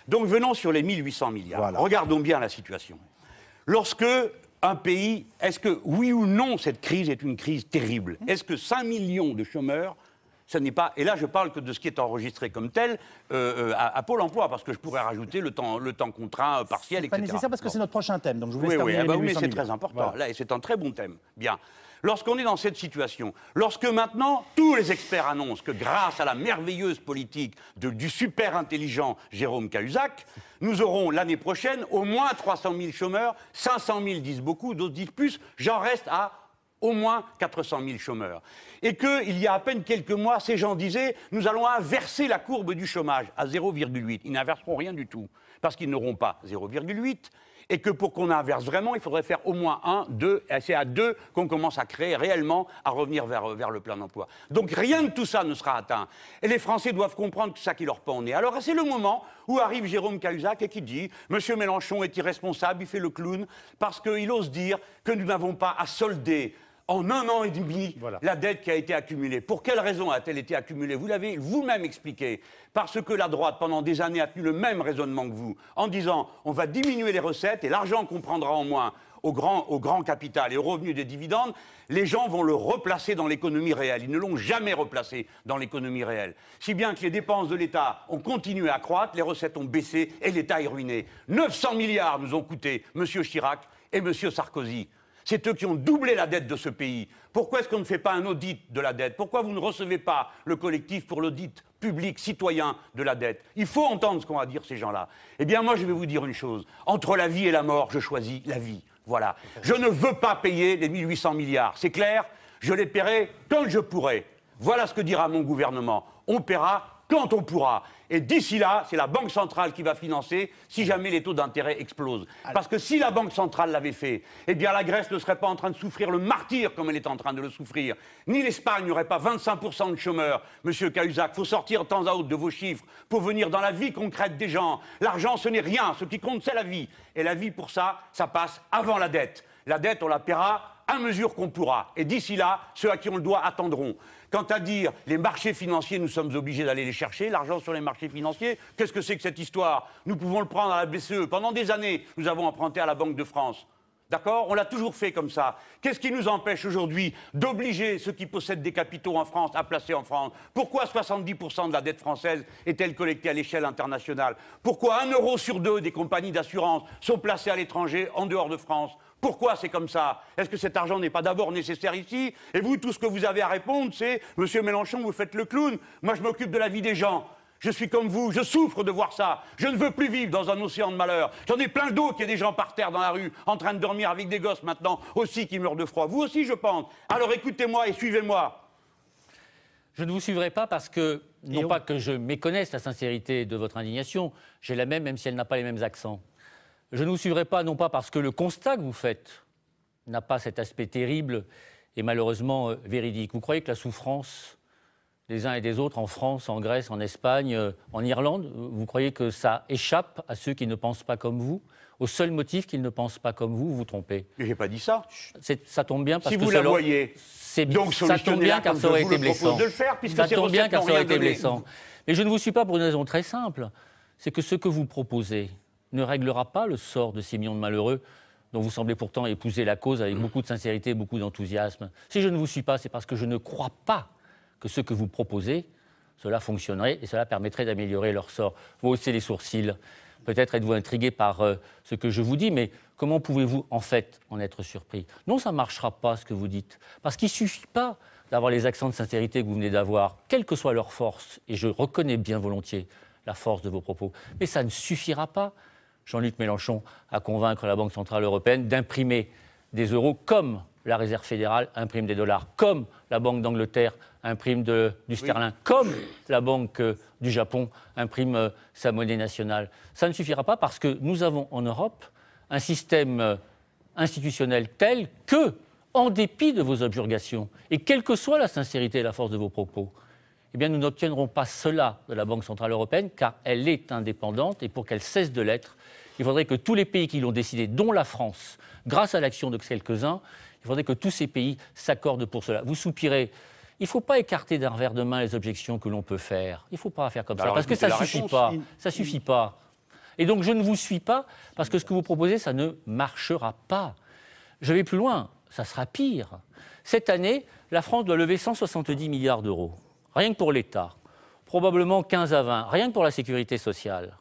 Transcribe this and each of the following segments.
Donc venons sur les 1800 milliards. Voilà. Regardons bien la situation. Lorsque un pays, est-ce que oui ou non cette crise est une crise terrible? Est-ce que 5 millions de chômeurs, ça n'est pas... Et là je parle que de ce qui est enregistré comme tel à Pôle emploi, parce que je pourrais rajouter le temps contraint partiel, etc. C'est pas nécessaire parce que c'est notre prochain thème, donc je vous laisse Oui, terminer les oui, 1800 mais c'est milliards. très important. Voilà. Là, et c'est un très bon thème. Bien. Lorsqu'on est dans cette situation, lorsque maintenant tous les experts annoncent que grâce à la merveilleuse politique du super intelligent Jérôme Cahuzac, nous aurons l'année prochaine au moins 300 000 chômeurs, 500 000 disent beaucoup, d'autres disent plus, j'en reste à au moins 400 000 chômeurs. Et qu'il y a à peine quelques mois, ces gens disaient « nous allons inverser la courbe du chômage à 0,8 ». Ils n'inverseront rien du tout, parce qu'ils n'auront pas 0,8, et que pour qu'on inverse vraiment, il faudrait faire au moins 1, 2, et c'est à 2 qu'on commence à créer réellement, à revenir vers le plein emploi. Donc rien de tout ça ne sera atteint. Et les Français doivent comprendre que c'est ça qui leur pend au nez. Alors c'est le moment où arrive Jérôme Cahuzac et qui dit « Monsieur Mélenchon est irresponsable, il fait le clown, parce qu'il ose dire que nous n'avons pas à solder en 1 an et demi, la dette qui a été accumulée. Pour quelle raison a-t-elle été accumulée? Vous l'avez vous-même expliqué. Parce que la droite, pendant des années, a tenu le même raisonnement que vous, en disant on va diminuer les recettes et l'argent qu'on prendra en moins au grand capital et aux revenus des dividendes, les gens vont le replacer dans l'économie réelle. Ils ne l'ont jamais replacé dans l'économie réelle. Si bien que les dépenses de l'État ont continué à croître, les recettes ont baissé et l'État est ruiné. 900 milliards nous ont coûté M. Chirac et M. Sarkozy. C'est eux qui ont doublé la dette de ce pays. Pourquoi est-ce qu'on ne fait pas un audit de la dette? Pourquoi vous ne recevez pas le collectif pour l'audit public, citoyen de la dette? Il faut entendre ce qu'ont à dire ces gens-là. Eh bien, moi, je vais vous dire une chose. Entre la vie et la mort, je choisis la vie. Voilà. Je ne veux pas payer les 1800 milliards. C'est clair? Je les paierai quand je pourrai. Voilà ce que dira mon gouvernement. On paiera quand on pourra. Et d'ici là, c'est la Banque centrale qui va financer si jamais les taux d'intérêt explosent. Parce que si la Banque centrale l'avait fait, eh bien la Grèce ne serait pas en train de souffrir le martyre comme elle est en train de le souffrir. Ni l'Espagne n'aurait pas 25% de chômeurs. Monsieur Cahuzac, il faut sortir de temps à autre de vos chiffres pour venir dans la vie concrète des gens. L'argent, ce n'est rien. Ce qui compte, c'est la vie. Et la vie, pour ça, ça passe avant la dette. La dette, on la paiera à mesure qu'on pourra. Et d'ici là, ceux à qui on le doit attendront. Quant à dire les marchés financiers, nous sommes obligés d'aller les chercher, l'argent sur les marchés financiers, qu'est-ce que c'est que cette histoire? Nous pouvons le prendre à la BCE. Pendant des années, nous avons emprunté à la Banque de France. D'accord? On l'a toujours fait comme ça. Qu'est-ce qui nous empêche aujourd'hui d'obliger ceux qui possèdent des capitaux en France à placer en France? Pourquoi 70% de la dette française est-elle collectée à l'échelle internationale? Pourquoi 1 euro sur 2 des compagnies d'assurance sont placées à l'étranger, en dehors de France? Pourquoi c'est comme ça? Est-ce que cet argent n'est pas d'abord nécessaire ici? Et vous, tout ce que vous avez à répondre, c'est « Monsieur Mélenchon, vous faites le clown. Moi, je m'occupe de la vie des gens. Je suis comme vous, je souffre de voir ça. Je ne veux plus vivre dans un océan de malheur. J'en ai plein d'eau qu'il y a des gens par terre dans la rue, en train de dormir avec des gosses maintenant, aussi qui meurent de froid. Vous aussi, je pense. Alors écoutez-moi et suivez-moi. » Je ne vous suivrai pas parce que, non pas que je méconnaisse la sincérité de votre indignation, j'ai la même si elle n'a pas les mêmes accents. Je ne vous suivrai pas, non pas parce que le constat que vous faites n'a pas cet aspect terrible et malheureusement véridique. Vous croyez que la souffrance des uns et des autres en France, en Grèce, en Espagne, en Irlande, vous croyez que ça échappe à ceux qui ne pensent pas comme vous? Au seul motif qu'ils ne pensent pas comme vous, vous vous trompez. Mais j'ai pas dit ça. Ça tombe bien parce si que vous la voyez, donc ça tombe bien car ça aurait été blessant. Ça tombe bien car ça aurait été blessant. Mais je ne vous suis pas pour une raison très simple. C'est que ce que vous proposez ne réglera pas le sort de 6 millions de malheureux dont vous semblez pourtant épouser la cause avec beaucoup de sincérité et beaucoup d'enthousiasme. Si je ne vous suis pas, c'est parce que je ne crois pas que ce que vous proposez, cela fonctionnerait et cela permettrait d'améliorer leur sort. Vous haussez les sourcils. Peut-être êtes-vous intrigué par ce que je vous dis, mais comment pouvez-vous en fait en être surpris? Non, ça ne marchera pas ce que vous dites, parce qu'il ne suffit pas d'avoir les accents de sincérité que vous venez d'avoir, quelle que soit leur force, et je reconnais bien volontiers la force de vos propos, mais ça ne suffira pas, Jean-Luc Mélenchon, à convaincre la Banque centrale européenne d'imprimer des euros comme la Réserve fédérale imprime des dollars, comme la Banque d'Angleterre imprime du sterling, comme la Banque du Japon imprime sa monnaie nationale. Ça ne suffira pas parce que nous avons en Europe un système institutionnel tel que, en dépit de vos objurgations, et quelle que soit la sincérité et la force de vos propos, eh bien, nous n'obtiendrons pas cela de la Banque centrale européenne, car elle est indépendante, et pour qu'elle cesse de l'être, il faudrait que tous les pays qui l'ont décidé, dont la France, grâce à l'action de quelques-uns, il faudrait que tous ces pays s'accordent pour cela. Vous soupirez. Il ne faut pas écarter d'un revers de main les objections que l'on peut faire. Il ne faut pas faire comme ça, parce que ça ne suffit pas. Ça ne suffit pas. Et donc je ne vous suis pas, parce que ce que vous proposez, ça ne marchera pas. Je vais plus loin, ça sera pire. Cette année, la France doit lever 170 milliards d'euros, rien que pour l'État. Probablement 15 à 20, rien que pour la sécurité sociale.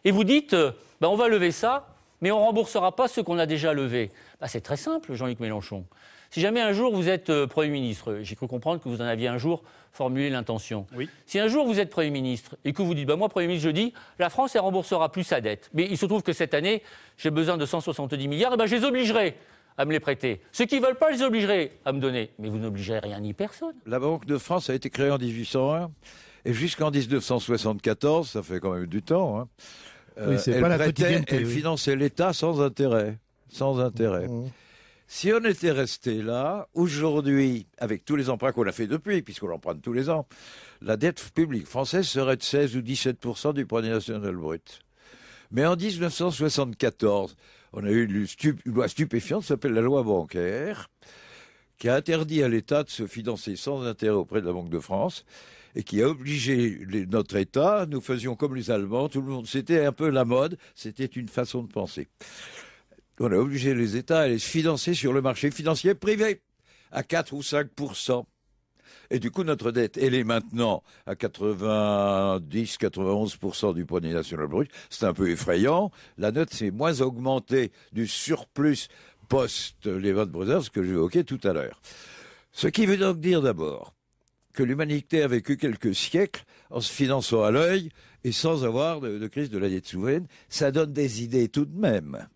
Et vous dites, on va lever ça, mais on ne remboursera pas ceux qu'on a déjà levés. C'est très simple, Jean-Luc Mélenchon. Si jamais un jour vous êtes Premier ministre, j'ai cru comprendre que vous en aviez un jour formulé l'intention. Oui. Si un jour vous êtes Premier ministre et que vous dites, moi Premier ministre, je dis, la France elle remboursera plus sa dette. Mais il se trouve que cette année, j'ai besoin de 170 milliards, et je les obligerai à me les prêter. Ceux qui ne veulent pas, je les obligerai à me donner. Mais vous n'obligerez rien ni personne. La Banque de France a été créée en 1801 et jusqu'en 1974, ça fait quand même du temps, oui, elle finançait l'État sans intérêt. Sans intérêt. Si on était resté là, aujourd'hui, avec tous les emprunts qu'on a fait depuis, puisqu'on emprunte tous les ans, la dette publique française serait de 16 ou 17% du produit national brut. Mais en 1974, on a eu une loi stupéfiante, qui s'appelle la loi bancaire, qui a interdit à l'État de se financer sans intérêt auprès de la Banque de France, et qui a obligé notre État, nous faisions comme les Allemands, tout le monde, c'était un peu la mode, c'était une façon de penser. On a obligé les États à aller se financer sur le marché financier privé à 4 ou 5%. Et du coup, notre dette, elle est maintenant à 90-91% du produit national brut. C'est un peu effrayant. La note s'est moins augmentée du surplus post-Lehman Brothers que j'évoquais tout à l'heure. Ce qui veut donc dire d'abord que l'humanité a vécu quelques siècles en se finançant à l'œil et sans avoir de crise de la dette souveraine. Ça donne des idées tout de même.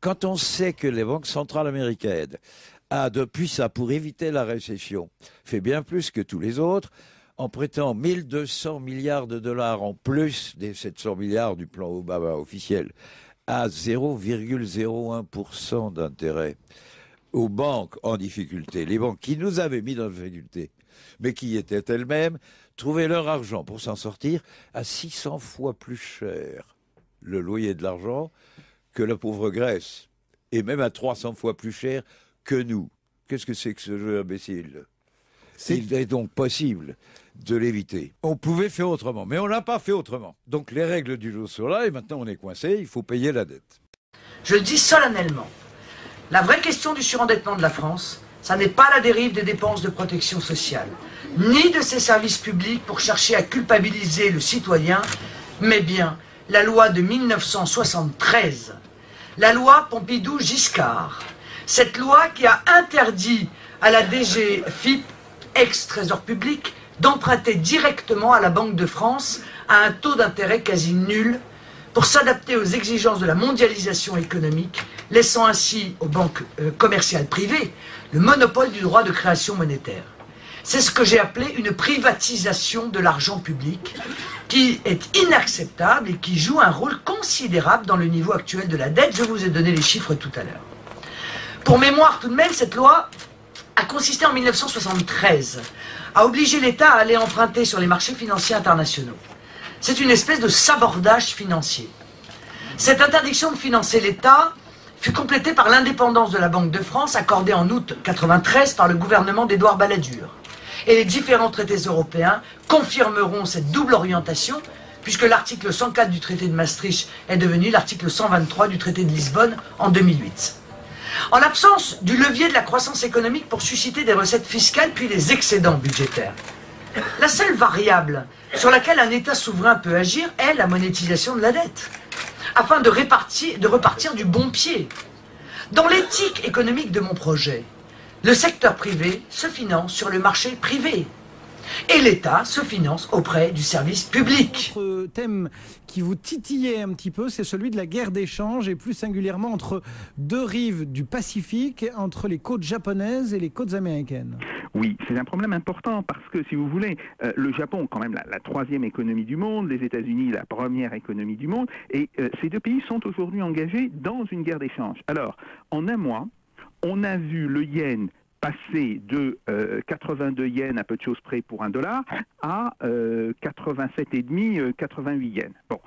Quand on sait que les banques centrales américaines a, depuis ça, pour éviter la récession, fait bien plus que tous les autres, en prêtant 1200 milliards de dollars en plus des 700 milliards du plan Obama officiel, à 0,01% d'intérêt aux banques en difficulté, les banques qui nous avaient mis dans la difficulté, mais qui étaient elles-mêmes, trouvaient leur argent pour s'en sortir à 600 fois plus cher le loyer de l'argent que la pauvre Grèce, et même à 300 fois plus cher que nous. Qu'est-ce que c'est que ce jeu imbécile ? Il est donc possible de l'éviter. On pouvait faire autrement, mais on n'a pas fait autrement. Donc les règles du jeu sont là, et maintenant on est coincé, il faut payer la dette. Je le dis solennellement, la vraie question du surendettement de la France, ça n'est pas la dérive des dépenses de protection sociale, ni de ses services publics pour chercher à culpabiliser le citoyen, mais bien la loi de 1973, la loi Pompidou-Giscard, cette loi qui a interdit à la DGFiP, ex-trésor public, d'emprunter directement à la Banque de France à un taux d'intérêt quasi nul pour s'adapter aux exigences de la mondialisation économique, laissant ainsi aux banques commerciales privées le monopole du droit de création monétaire. C'est ce que j'ai appelé une privatisation de l'argent public, qui est inacceptable et qui joue un rôle considérable dans le niveau actuel de la dette. Je vous ai donné les chiffres tout à l'heure. Pour mémoire tout de même, cette loi a consisté en 1973 à obliger l'État à aller emprunter sur les marchés financiers internationaux. C'est une espèce de sabordage financier. Cette interdiction de financer l'État fut complétée par l'indépendance de la Banque de France, accordée en août 1993 par le gouvernement d'Édouard Balladur. Et les différents traités européens confirmeront cette double orientation, puisque l'article 104 du traité de Maastricht est devenu l'article 123 du traité de Lisbonne en 2008. En l'absence du levier de la croissance économique pour susciter des recettes fiscales puis des excédents budgétaires, la seule variable sur laquelle un État souverain peut agir est la monétisation de la dette, afin de repartir du bon pied. Dans l'éthique économique de mon projet, le secteur privé se finance sur le marché privé et l'État se finance auprès du service public. Autre thème qui vous titillait un petit peu, c'est celui de la guerre d'échange et plus singulièrement entre deux rives du Pacifique, entre les côtes japonaises et les côtes américaines. Oui, c'est un problème important parce que, si vous voulez, le Japon, quand même, la troisième économie du monde, les États-Unis, la première économie du monde, et ces deux pays sont aujourd'hui engagés dans une guerre d'échange. Alors, en un mois, on a vu le yen passer de 82 yens à peu de choses près pour $1 à 87,5, 88 yens. Bon,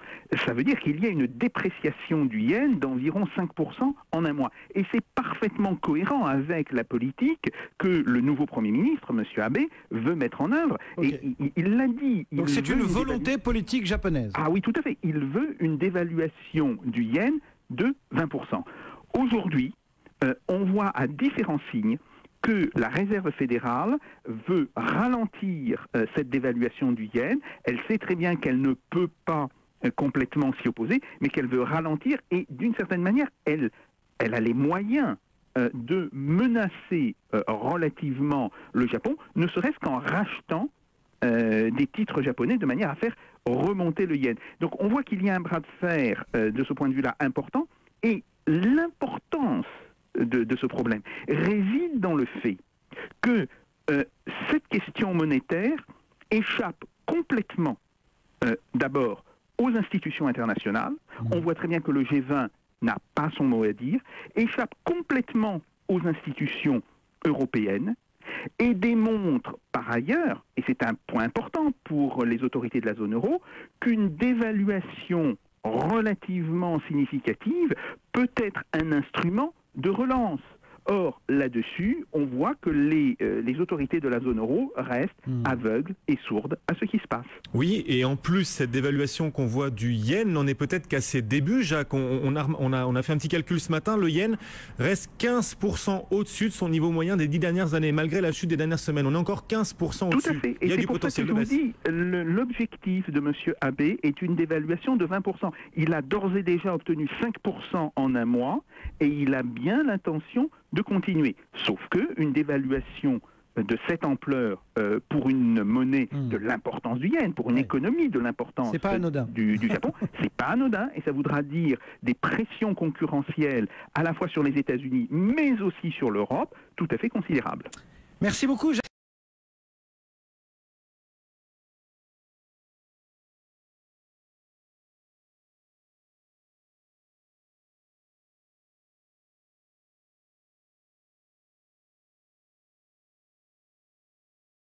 ça veut dire qu'il y a une dépréciation du yen d'environ 5% en un mois. Et c'est parfaitement cohérent avec la politique que le nouveau Premier ministre, M. Abe, veut mettre en œuvre. Okay. Et il l'a dit. Donc c'est une volonté politique japonaise. Ah oui, tout à fait. Il veut une dévaluation du yen de 20%. Aujourd'hui, on voit à différents signes que la Réserve fédérale veut ralentir cette dévaluation du yen. Elle sait très bien qu'elle ne peut pas complètement s'y opposer, mais qu'elle veut ralentir et d'une certaine manière, elle a les moyens de menacer relativement le Japon, ne serait-ce qu'en rachetant des titres japonais de manière à faire remonter le yen. Donc on voit qu'il y a un bras de fer de ce point de vue-là important, et l'importance de ce problème réside dans le fait que cette question monétaire échappe complètement d'abord aux institutions internationales. On voit très bien que le G20 n'a pas son mot à dire, échappe complètement aux institutions européennes et démontre par ailleurs, et c'est un point important pour les autorités de la zone euro, qu'une dévaluation relativement significative peut être un instrument de relance. Or, là-dessus, on voit que les autorités de la zone euro restent aveugles et sourdes à ce qui se passe. Oui, et en plus, cette dévaluation qu'on voit du yen n'en est peut-être qu'à ses débuts, Jacques. On a fait un petit calcul ce matin. Le yen reste 15% au-dessus de son niveau moyen des 10 dernières années, malgré la chute des dernières semaines. On est encore 15% au-dessus. Tout à fait. Il y a et du potentiel de baisse. L'objectif de M. Abe est une dévaluation de 20%. Il a d'ores et déjà obtenu 5% en un mois, et il a bien l'intention de continuer. Sauf que une dévaluation de cette ampleur pour une monnaie de l'importance du yen, pour une économie de l'importance du Japon, c'est pas anodin, et ça voudra dire des pressions concurrentielles à la fois sur les États-Unis, mais aussi sur l'Europe, tout à fait considérables. Merci beaucoup.